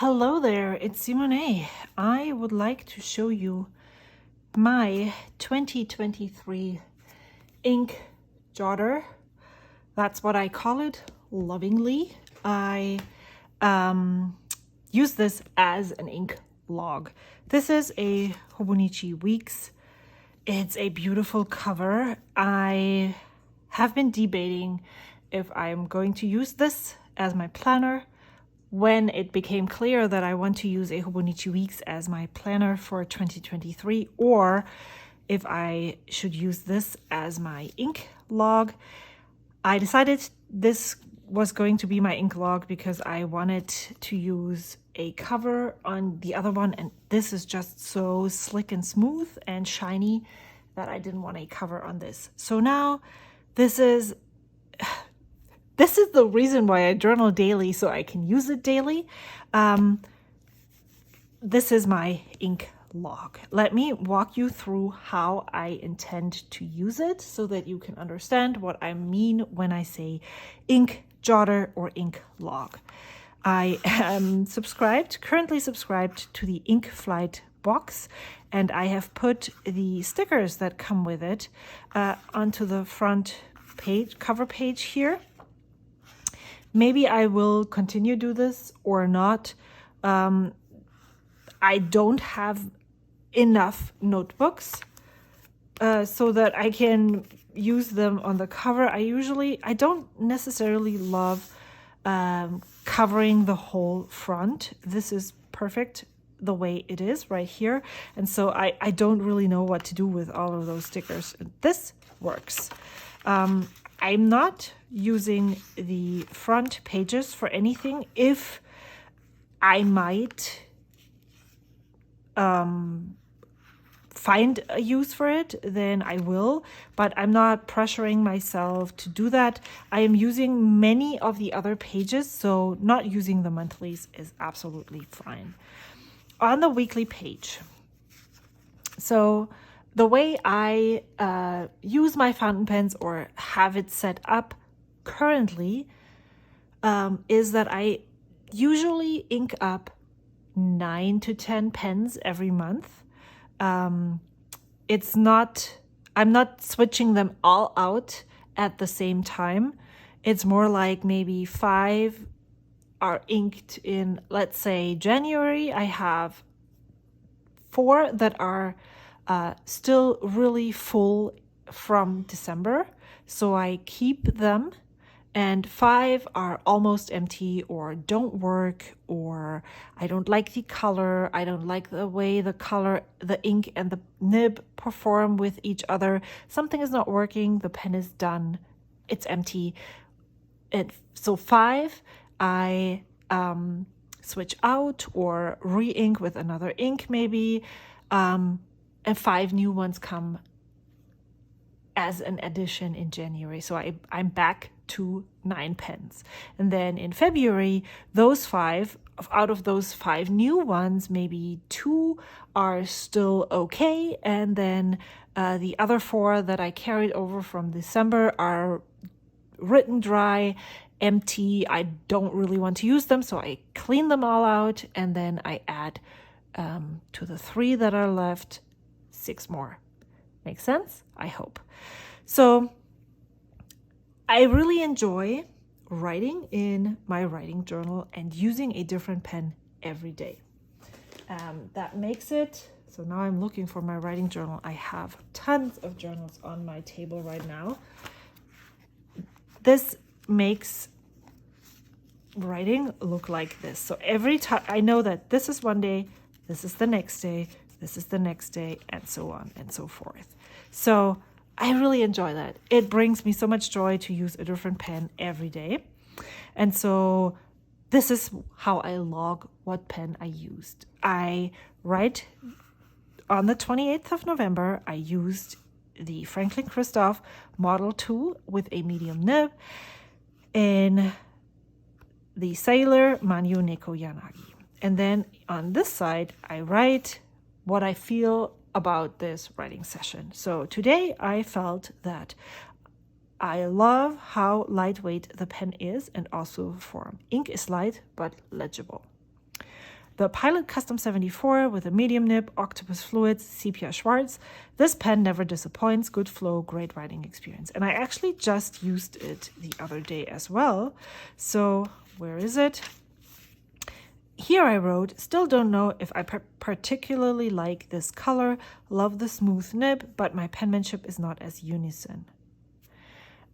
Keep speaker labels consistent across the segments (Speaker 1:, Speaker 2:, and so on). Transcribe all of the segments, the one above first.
Speaker 1: Hello there, it's Simone. I would like to show you my 2023 ink jotter. That's what I call it, lovingly. I use this as an ink log. This is a Hobonichi Weeks. It's a beautiful cover. I have been debating if I'm going to use this as my planner. When it became clear that I want to use a Hobonichi Weeks as my planner for 2023, or if I should use this as my ink log, I decided this was going to be my ink log because I wanted to use a cover on the other one, and this is just so slick and smooth and shiny that I didn't want a cover on this. So now this is the reason why I journal daily, so I can use it daily. This is my ink log. Let me walk you through how I intend to use it so that you can understand what I mean when I say ink jotter or ink log. I am currently subscribed to the Ink Flight box, and I have put the stickers that come with it onto the front cover page here. Maybe I will continue do this or not. I don't have enough notebooks so that I can use them on the cover. I don't necessarily love covering the whole front. This is perfect the way it is right here. And so I don't really know what to do with all of those stickers. This works. I'm not using the front pages for anything. If I might find a use for it, then I will, but I'm not pressuring myself to do that. I am using many of the other pages, so not using the monthlies is absolutely fine. On the weekly page, so the way I use my fountain pens or have it set up currently is that I usually ink up 9 to 10 pens every month. I'm not switching them all out at the same time. It's more like maybe 5 are inked in, let's say, January. I have 4 that are still really full from December, so I keep them, and 5 are almost empty or don't work, or I don't like the color, I don't like the way the color, the ink and the nib perform with each other. Something is not working, the pen is done, it's empty. And so 5 I switch out or re-ink with another ink maybe, and 5 new ones come as an addition in January. So I'm back to 9 pens. And then in February, out of those 5 new ones, maybe 2 are still okay. And then the other 4 that I carried over from December are written dry, empty. I don't really want to use them, so I clean them all out, and then I add to the 3 that are left 6 more. Make sense? I hope. So I really enjoy writing in my writing journal and using a different pen every day. That makes it, so now I'm looking for my writing journal. I have tons of journals on my table right now. This makes writing look like this. So every time I know that this is one day, this is the next day, this is the next day, and so on and so forth. So I really enjoy that. It brings me so much joy to use a different pen every day. And so this is how I log what pen I used. I write on the 28th of November, I used the Franklin Christoph Model 2 with a medium nib in the Sailor Manyo Neko Yanagi. And then on this side, I write what I feel about this writing session. So today I felt that I love how lightweight the pen is and also form. Ink is light but legible. the Pilot Custom 74 with a medium nib, Octopus Fluids, Sepia Schwarz. This pen never disappoints, good flow, great writing experience. And I actually just used it the other day as well. So where is it? Here I wrote, still don't know if I particularly like this color, love the smooth nib, but my penmanship is not as unison.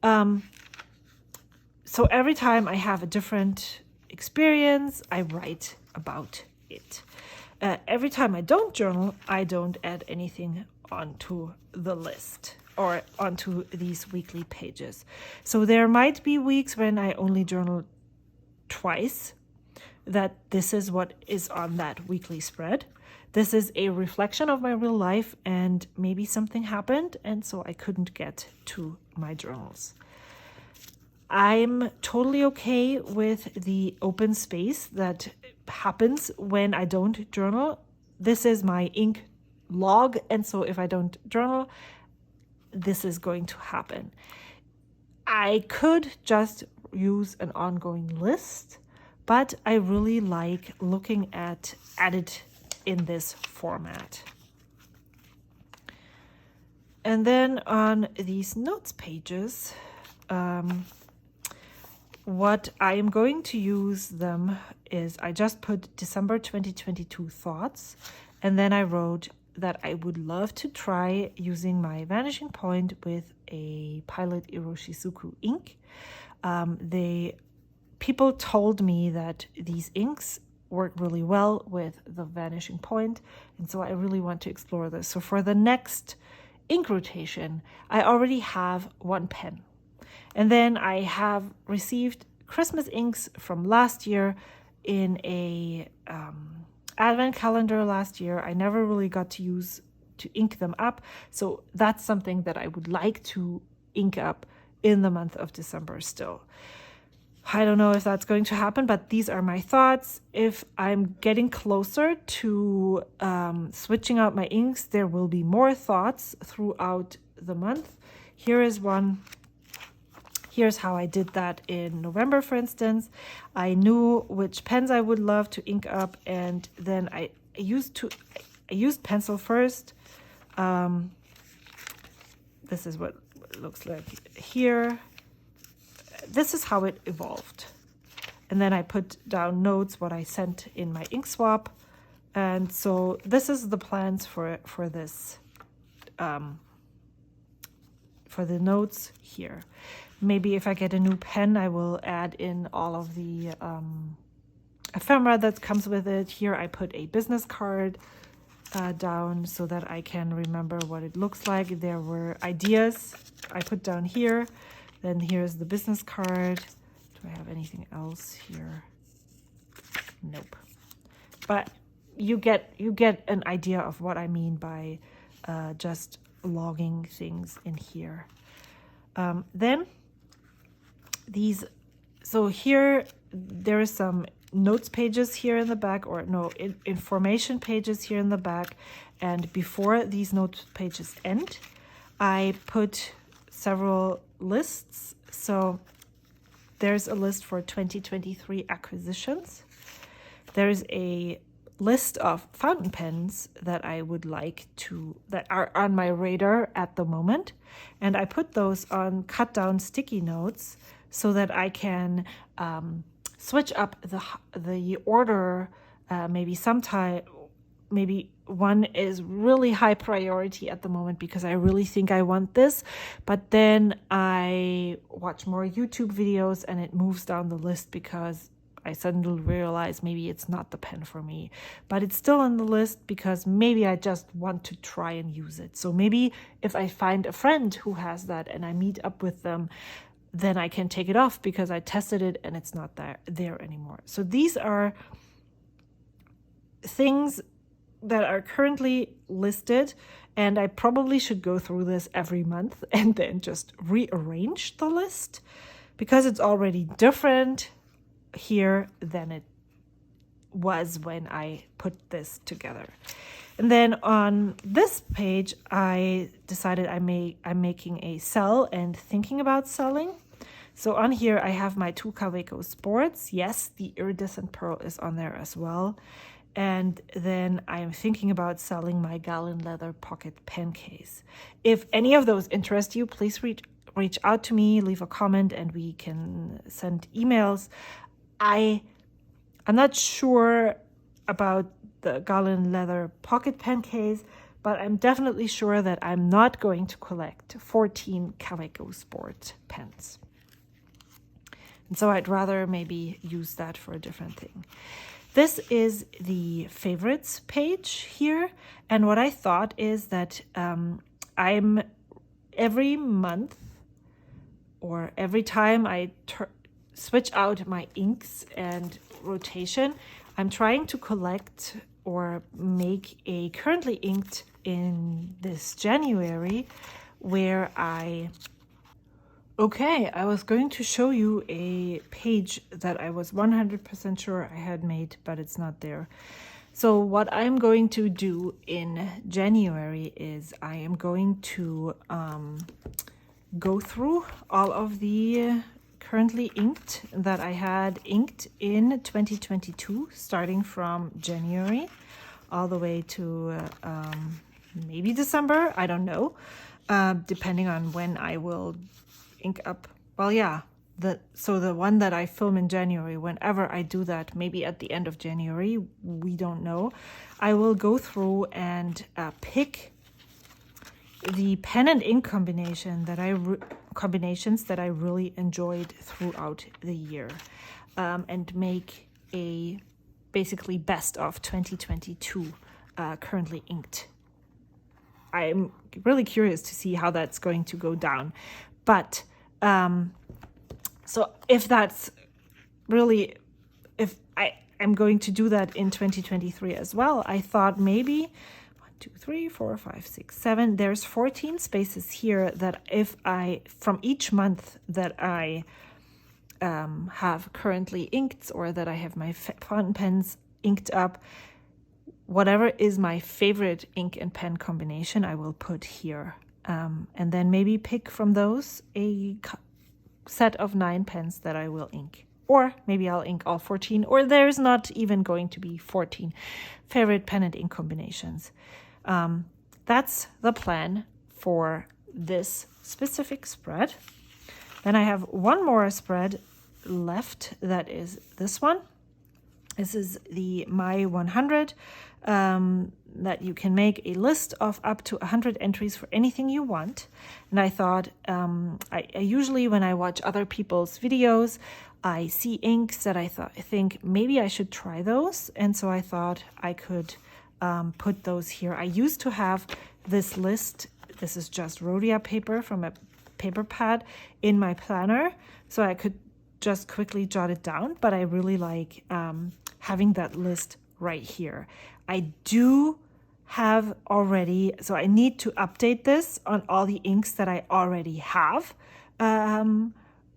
Speaker 1: So every time I have a different experience, I write about it. Every time I don't journal, I don't add anything onto the list or onto these weekly pages. So there might be weeks when I only journal twice, that this is what is on that weekly spread. This is a reflection of my real life, and maybe something happened and so I couldn't get to my journals. I'm totally okay with the open space that happens when I don't journal. This is my ink log, and so if I don't journal, this is going to happen. I could just use an ongoing list, but I really like looking at it in this format. And then on these notes pages, what I am going to use them is I just put December 2022 thoughts, and then I wrote that I would love to try using my vanishing point with a Pilot Iroshizuku ink. People told me that these inks work really well with the vanishing point, and so I really want to explore this. So for the next ink rotation, I already have one pen. And then I have received Christmas inks from last year in a advent calendar last year. I never really got to ink them up. So that's something that I would like to ink up in the month of December still. I don't know if that's going to happen, but these are my thoughts. If I'm getting closer to switching out my inks, there will be more thoughts throughout the month. Here is one. Here's how I did that in November, for instance. I knew which pens I would love to ink up, and then I used pencil first. This is what it looks like here. This is how it evolved. And then I put down notes, what I sent in my ink swap. And so this is the plans for this, for the notes here. Maybe if I get a new pen, I will add in all of the ephemera that comes with it. Here I put a business card down so that I can remember what it looks like. There were ideas I put down here. Then here's the business card. Do I have anything else here? Nope. But you get an idea of what I mean by just logging things in here. Then these, so here there is some notes pages here in the back, or no, information pages here in the back. And before these notes pages end, I put several lists. So there's a list for 2023 acquisitions. There's a list of fountain pens that I would like that are on my radar at the moment. And I put those on cut down sticky notes so that I can switch up the order. Maybe one is really high priority at the moment because I really think I want this, but then I watch more YouTube videos and it moves down the list because I suddenly realize maybe it's not the pen for me, but it's still on the list because maybe I just want to try and use it. So maybe if I find a friend who has that and I meet up with them, then I can take it off because I tested it and it's not there anymore. So these are things that are currently listed, and I probably should go through this every month and then just rearrange the list because it's already different here than it was when I put this together. And then on this page, I decided I'm making a sell and thinking about selling. So on here, I have my two Kaweco Sports. Yes, the iridescent pearl is on there as well. And then I am thinking about selling my gallon leather pocket pen case. If any of those interest you, please reach out to me, leave a comment, and we can send emails. I'm not sure about the gallon leather pocket pen case, but I'm definitely sure that I'm not going to collect 14 Calico Sport pens. And so I'd rather maybe use that for a different thing. This is the favorites page here. And what I thought is that I'm every month or every time I switch out my inks and rotation, I'm trying to collect or make a currently inked in this January where I was going to show you a page that I was 100% sure I had made, but it's not there. So what I'm going to do in January is I am going to go through all of the currently inked that I had inked in 2022, starting from January all the way to maybe December, I don't know, depending on when I will ink up. Well, yeah, so the one that I film in January, whenever I do that, maybe at the end of January, we don't know, I will go through and pick the pen and ink combinations that I really enjoyed throughout the year, and make a basically best of 2022 currently inked. I'm really curious to see how that's going to go down. But so if that's really, if I'm going to do that in 2023 as well, I thought maybe 1, 2, 3, 4, 5, 6, 7. There's 14 spaces here that if from each month that I have currently inked or that I have my fountain pens inked up, whatever is my favorite ink and pen combination, I will put here. And then maybe pick from those a set of 9 pens that I will ink. Or maybe I'll ink all 14, or there's not even going to be 14 favorite pen and ink combinations. That's the plan for this specific spread. Then I have one more spread left, that is this one. This is the My 100, that you can make a list of up to 100 entries for anything you want. And I thought, I usually when I watch other people's videos, I see inks that I think maybe I should try those. And so I thought I could put those here. I used to have this list. This is just Rhodia paper from a paper pad in my planner, so I could just quickly jot it down. But I really like having that list right here. I do have already, so I need to update this on all the inks that I already have.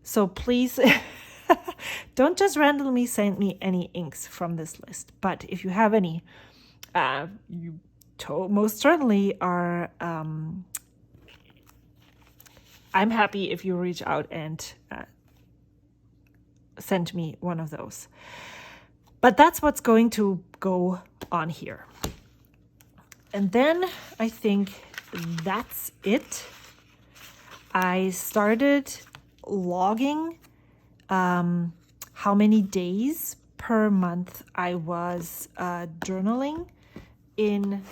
Speaker 1: So please don't just randomly send me any inks from this list. But if you have any, you most certainly are, I'm happy if you reach out and send me one of those. But that's what's going to go on here. And then I think that's it. I started logging how many days per month I was journaling in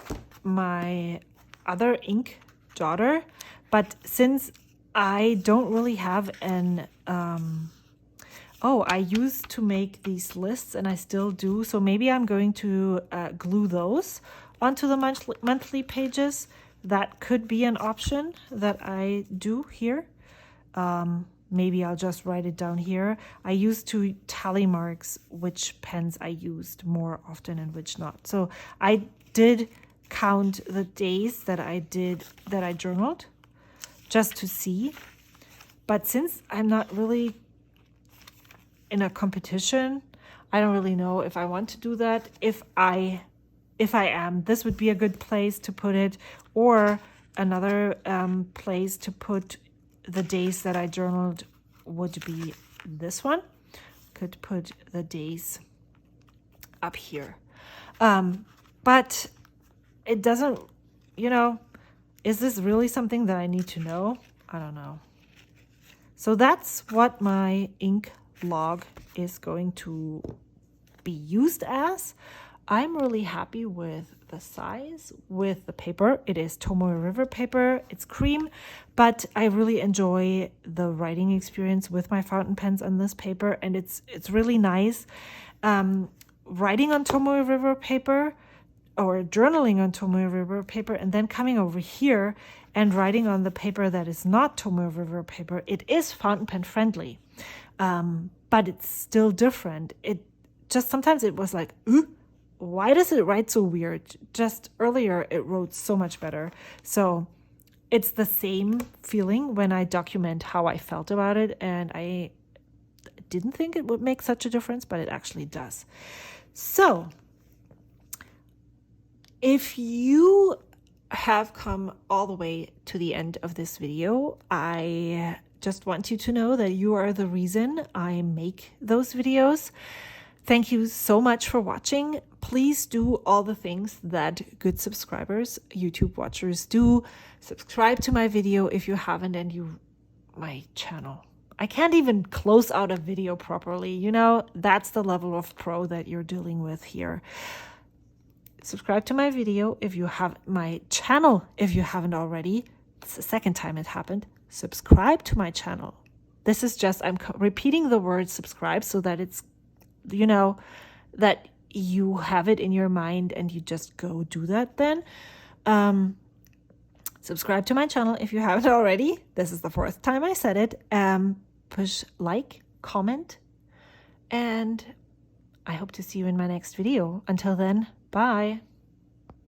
Speaker 1: my other ink, Jotter. But since I don't really have an I used to make these lists and I still do, so maybe I'm going to glue those onto the monthly pages. That could be an option that I do here. Maybe I'll just write it down here. I used to tally marks which pens I used more often and which not. So I did count the days that I journaled just to see. But since I'm not really in a competition, I don't really know if I want to do that. If I am, this would be a good place to put it, or another place to put the days that I journaled would be this one. Could put the days up here. But it doesn't, you know, is this really something that I need to know? I don't know. So that's what my ink log is going to be used as. I'm really happy with the size, with the paper. It is Tomoe River paper. It's cream, but I really enjoy the writing experience with my fountain pens on this paper, and it's really nice. Writing on Tomoe River paper or journaling on Tomoe River paper and then coming over here and writing on the paper that is not Tomoe River paper, it is fountain pen friendly, but it's still different. It just sometimes it was like, ooh, why does it write so weird? Just earlier it wrote so much better. So it's the same feeling when I document how I felt about it, and I didn't think it would make such a difference, but it actually does. So if you have come all the way to the end of this video, I just want you to know that you are the reason I make those videos. Thank you so much for watching. Please do all the things that good subscribers, YouTube watchers do. Subscribe to my video if you haven't, and my channel. I can't even close out a video properly. You know, that's the level of pro that you're dealing with here. Subscribe to my video if you have my channel. If you haven't already, it's the second time it happened. Subscribe to my channel. This is just, I'm repeating the word subscribe so that it's, you know, that you have it in your mind and you just go do that then. Subscribe to my channel if you haven't already. This is the fourth time I said it. Push like, comment, and I hope to see you in my next video. Until then, bye.